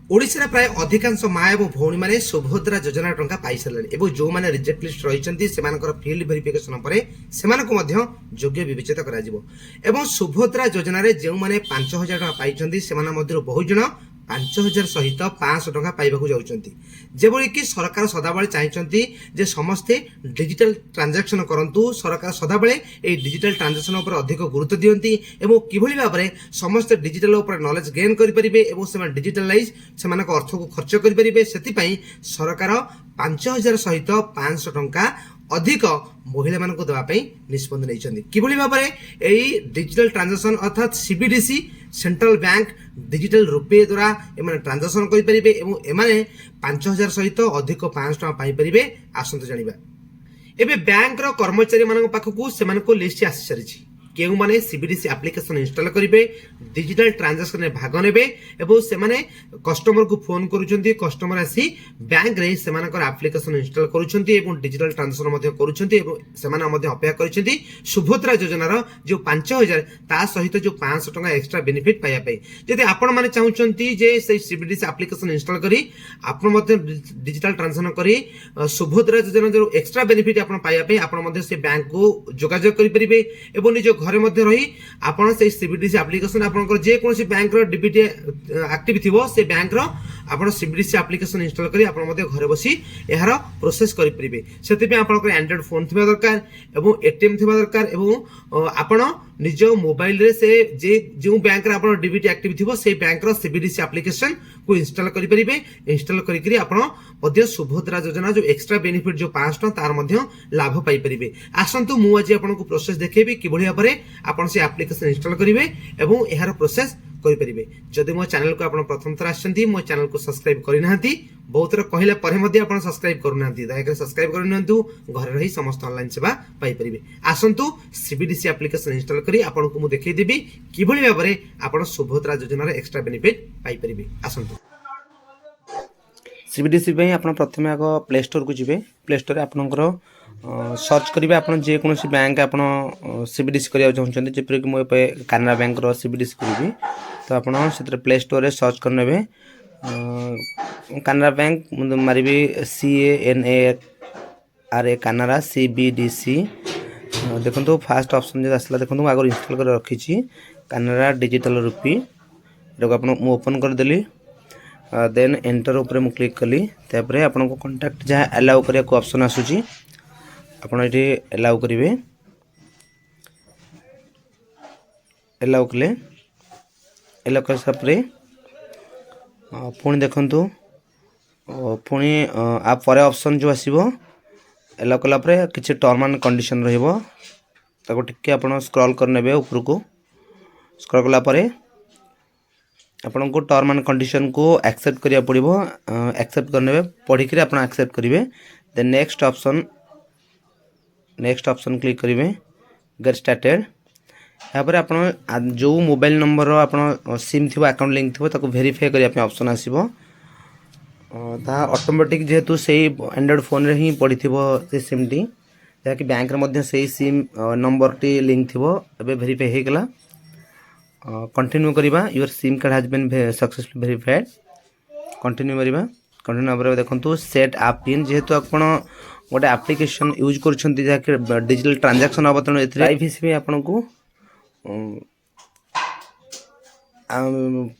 ओडिशा प्राय अधिकांश माँ और भौणी मैंने सुभद्रा योजना टंका पाई सारे और जो मैंने रिजेक्ट लिस्ट रही फील्ड वेरिफिकेशन पर योग्य विवेचित कर सुभद्रा योजन जो मैंने 5,000 टका पाई से बहुत जन 5,000 सहित 500 टका पाइबाकू जाउछंती जेबोली कि सरकार सदाबले चाहिए समस्ते डिजिटल ट्रांजैक्शन करंतु सरकार सदाबले ए डिजिटल ट्रांजैक्शन उपर अधिक गुरुत्व दियंती एवं किभली भाव में समस्त डिजिटल उपर नॉलेज गेन करि परिबे एवं से डिजिटलाइज से अर्थ को खर्च करि परिबे सेति सरकार 5,000 सहित 500 टका अधिक महिला मानक देवाई निष्पत्ति नहीं किभली भाव में यही डिजिटल ट्रांजैक्शन अर्थात CBDC central bank digital RuPay द्वारा एम ट्रांजैक्शन करेंगे और एम 5,000 सहित अधिक 500 टका पाइपर आसतु जाना एवं बैंक कर्मचारी मान पाखक से लिस्ट आसी सारी केउ माने सीबीडीसी एप्लिकेशन इंस्टॉल करेंगे डिजिटल ट्रांजैक्शन में भाग नेबे एवं से माने कस्टमर को फोन करुछंती कस्टमर आसी बैंक रे से मानकर एप्लिकेशन इंस्टॉल करुछंती एवं डिजिटल ट्रांजैक्शन मध्ये करुछंती एवं से माने मध्ये अपेक्षा करिसेंती सुभद्रा योजनार जो 5,000 ता सहित जो 500 टका एक्स्ट्रा बेनिफिट पाया पे जदि आपण माने चाहुचंती जे से सीबीडीसी एप्लिकेशन इंस्टॉल करी आपण मध्ये डिजिटल ट्रांजैक्शन करी सुभद्रा योजना जो एक्स्ट्रा बेनिफिट आपण पाया पे आपण मध्ये से बैंक को जोगाजोग करि परिबे एवं निज घरे मध्य रही आपण से सीबीडीसी एप्लिकेशन आपनकर जे कोनसी बैंक रो डीबीटी एक्टिव थिबो से बैंक रो आपण सीबीडीसी एप्लिकेशन इंस्टॉल करी आपण मध्य घरे बसी एहार प्रोसेस करि परिबे सेति पे आपनकर एंड्रॉइड फोन थिबा दरकार एवं एटीएम थिबा दरकार एवं आपण निज मोबाइल रे से जे जो बैंक रे आपण डीबीटी एक्टिव थिबो से बैंक रो सीबीडीसी एप्लिकेशन को इंस्टॉल करि परिबे इंस्टॉल करि करी आपण मध्य सुभद्रा योजना जो एक्स्ट्रा बेनिफिट जो 500 तार मध्य लाभ पाई परिबे आसंतु मु आज आपनको प्रोसेस देखेबी किभली भाबरे आपण से एप्लिकेशन इंस्टॉल करिवे एवं एहार प्रोसेस करि परिबे जदि मो चैनल को आपण प्रथम थर आछंती मो चैनल को सब्सक्राइब करि नाहंती बहुत थर कहले परे मध्ये आपण सब्सक्राइब करू नाहंती दया सब्सक्राइब करि नंतु घर रही समस्त ऑनलाइन सेवा पाई परिबे आसंतु सीबीडीसी एप्लिकेशन इंस्टॉल करी आपण को मु देखै देबी किभली भाबरे आपण सुभद्रा योजना रे एक्स्ट्रा बेनिफिट पाई परिबे आसंतु सीबीडीसी पे आप प्रथम आग प्ले स्टोर को जी प्ले स्टोर आपंकर सर्च करेंगे आप जेकोसी बैंक आप सीबीडीसी करने चाहते जपरिक मुझे कानारा बैंक सीबीडीसी करी तो आप प्ले स्टोर रे सर्च करने कानारा बैंक मारिबी CANARA कानारा CBDC देखो फास्ट ऑप्शन जो आसला देखो आगे इंस्टॉल कर रखी कानारा डिजिटल रुपी आप ओपन करदेली देन एंटर ऊपर मु क्लिक कली तापर आपन को कांटेक्ट जहाँ अलाउ करिया को ऑप्शन आसुची आपन एठी अलाउ करिवे अलाउ कले अलाउ कर सापरे पुणी देखंतु पुणी आ परे ऑप्शन जो आसीबो अलाउ कला परे किछि टर्म एंड कंडीशन रहइबो ताको टिके आपन स्क्रॉल कर नेबे ऊपर को स्क्रॉल कला परे आपन को टर्म एंड कंडीशन को एक्सेप्ट करिया पड़िबो एक्सेप्ट करने पढ़ी कर आप एक्सेप्ट करेंगे देन नेक्स्ट ऑप्शन क्लिक करेंगे गेट स्टार्टेड यहाँ पर आप जो मोबाइल नंबर आप सिम थी अकाउंट लिंक थी ताको वेरीफाई करने ऑप्शन आसो ऑटोमेटिक जेहेतु से एंड्रॉइड फोन रे ही पड़ी थी सिम टी जहाँकि बैंक रे से सिम नंबर टी लिंक थी एवं वेरीफाई हो गला कंटिन्यू करिबा your sim card has been successfully verified continue करिबा कंटिन्यू पर देखंतु सेट ऐप पिन जेहेतु आपण गोटे एप्लिकेशन यूज करछंती जाके डिजिटल ट्रांजैक्शन अवतरण एथि प्राइवेसी में आपण को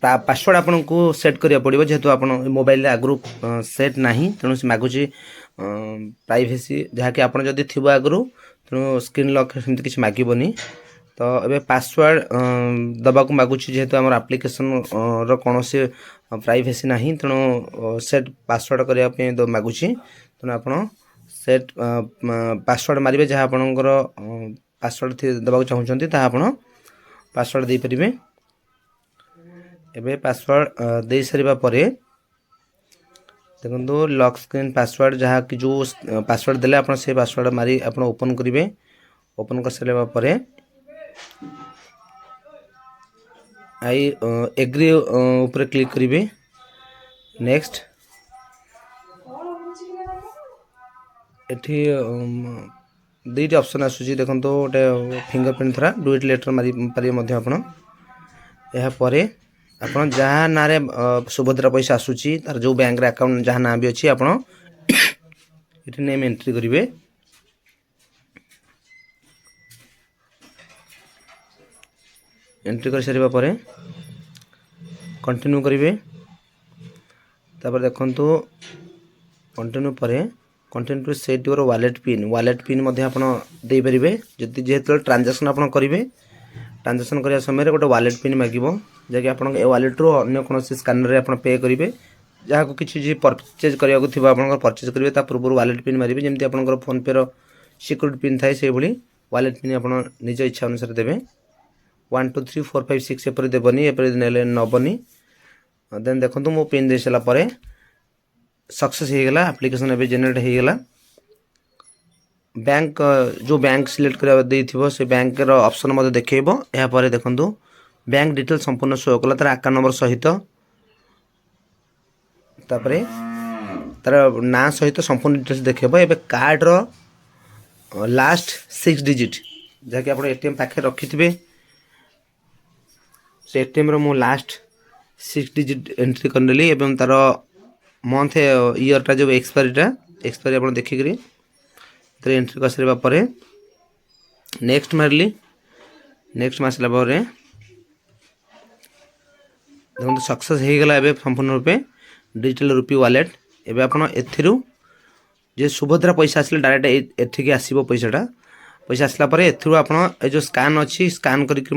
पासवर्ड आपण को सेट करिया पड़िबो जेहेतु आपण मोबाइल आगु सेट नाही तेणु से मागुची प्राइवेसी जहाँकि आपण जदि थिबो आगु तेणु स्क्रीन लॉक सेमति किछ मागिबोनी तो ये पासवर्ड दबा को मागुची जेहेतु आम एप्लिकेशन कौन से प्राइवेसी ना तेणु सेट पासवर्ड करने मागुची तेणु आप सेट पासवर्ड मारे जहाँ आपणकर पासवर्ड दबा चाहते आप पासवर्ड दे पारे एवं पासवर्ड दे सारा पर देखो लॉक स्क्रीन पासवर्ड जहाँ कि जो पासवर्ड देले आप से पासवर्ड मारी आप ओपन करेंगे ओपन कर सारा पर आई एग्री ऊपर क्लिक करेंगे नेक्स्ट एठी दुईट ऑप्शन आसूची देखो गोटे फिंगरप्रिंट थरा डू इट लेटर मारी पारे मध्य आपण यहाँ पर ଆପଣ ଯାହା ନାଁରେ ସୁଭଦ୍ରା ପଇସା ଆସୁଛି ତାର ଯେଉଁ ବ୍ୟାଙ୍କରେ ଆକାଉଣ୍ଟ ଯାହା ନାଁ ବି ଅଛି ଆପଣ ଏଠି ନେମ୍ ଏଣ୍ଟ୍ରି କରିବେ। ଏଣ୍ଟ୍ରି କରିସାରିବା ପରେ କଣ୍ଟିନ୍ୟू କରିବେ। ତାପରେ ଦେଖନ୍ତୁ କଣ୍ଟିନ୍ୟू ପରେ continue to set your wallet pin ମଧ୍ୟ ଆପଣ ଦେଇପାରିବେ। ଯଦି ଯେତେବେଳେ ଟ୍ରାଞ୍ଜାକ୍ସନ୍ ଆପଣ କରିବେ ଟ୍ରାଞ୍ଜାକ୍ସନ୍ କରିବା ସମୟରେ ଗୋଟେ ୱାଲେଟ୍ ପିନ୍ ମାଗିବ, ଯାହାକି ଆପଣଙ୍କ ଏ ୱାଲେଟ୍ରୁ ଅନ୍ୟ କୌଣସି ସ୍କାନରରେ ଆପଣ ପେ କରିବେ। ଯାହାକୁ କିଛି ପରଚେଜ୍ କରିବାକୁ ଥିବ ଆପଣଙ୍କର ପରଚେଜ୍ କରିବେ ତା ପୂର୍ବରୁ ୱାଲେଟ୍ ପିନ୍ ମାରିବେ। ଯେମିତି ଆପଣଙ୍କର ଫୋନ୍ପେର ସିକ୍ୟୁରିଟି ପିନ୍ ଥାଏ ସେଇଭଳି ୱାଲେଟ୍ ପିନ୍ ଆପଣ ନିଜ ଇଚ୍ଛା ଅନୁସାରେ ଦେବେ। 1 2 3 4 5 6 ଏପରି ଦେବନି, ଏପରି ନେଲେ ନେବନି। ଦେନ୍ ଦେଖନ୍ତୁ ମୁଁ ପିନ୍ ଦେଇ ସାରିଲା ପରେ सक्सेस ହେଇଗଲା। ଆପ୍ଲିକେସନ୍ ଏବେ ଜେନେରେଟ୍ ହେଇଗଲା। ବ୍ୟାଙ୍କ ଯେଉଁ ବ୍ୟାଙ୍କ ସିଲେକ୍ଟ କରିବା ଦେଇଥିବ ସେ ବ୍ୟାଙ୍କର ଅପସନ୍ ମଧ୍ୟ ଦେଖେଇବ। ଏହାପରେ ଦେଖନ୍ତୁ ବ୍ୟାଙ୍କ ଡିଟେଲ୍ ସମ୍ପୂର୍ଣ୍ଣ ଶୋ କଲା ତାର ଆକାଉଣ୍ଟ ନମ୍ବର ସହିତ, ତାପରେ ତାର ନାଁ ସହିତ ସମ୍ପୂର୍ଣ୍ଣ ଡିଟେଲ୍ସ ଦେଖେଇବ। ଏବେ କାର୍ଡ଼ର ଲାଷ୍ଟ 6 ଡିଜିଟ୍ ଯାହାକି ଆପଣ ATM ପାଖରେ ରଖିଥିବେ ସେ ATMର ମୁଁ ଲାଷ୍ଟ 6 ଡିଜିଟ୍ ଏଣ୍ଟ୍ରି କରିନେଲି ଏବଂ ତାର मंथ इयरटा जो एक्सपायरी आप देखिकी एंट्री कर सारा पर नेक्स्ट मारली। नेक्स्ट मार सारा देखो सक्सेस हो गला संपूर्ण रूपे डिजिटल रुपी वालेट। एवं आप जे सुभद्रा पैसा आसले डायरेक्ट एठिक आसो पैसा आसला आप जो स्कान अच्छी स्कान करके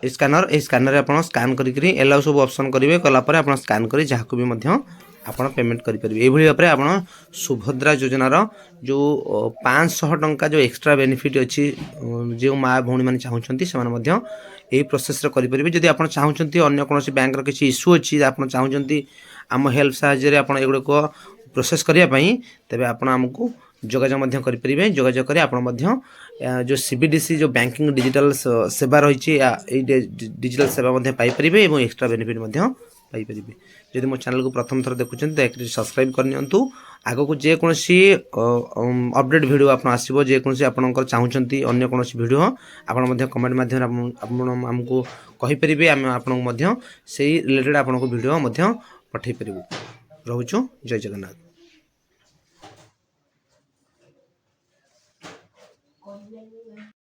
स्कानर आप स्कान करी एलाउ सब ऑप्शन करेंगे कलापर आप स्कान कर जहाँ को भी आपण पेमेंट करेंगे। ये भाव में आप सुभद्रा योजनार जो 500 टंका जो एक्सट्रा बेनिफिट अच्छी जो माँ भौणी मैंने चाहते से यही प्रोसेस करेंगे। जदि आप चाहते अन्य कौन बैंक किसी इश्यू अच्छी आप चाहते आम हेल्प साहाय्य आप एगुड़ाक प्रोसेस करने तेज आपको जोगाजोग करेंगे। जोगाजोग कर आप जो CBDC जो बैंकिंग डिजिटल सेवा रही डिजिटल सेवा पाइपर और एक्सट्रा बेनिफिट पाइपर। जदि मो चैनल को प्रथम थर देखुं तो सब्सक्राइब करनी। आग को जेकोसी अपडेट वीडियो आप आसो जेकोसी आप चाहते अन्य कौन वीडियो आप कमेंट माध्यम आमको कहींपर आम आपको से रिलेटेड आपको वीडियो पठे पारू। रोचु जय जगन्नाथ।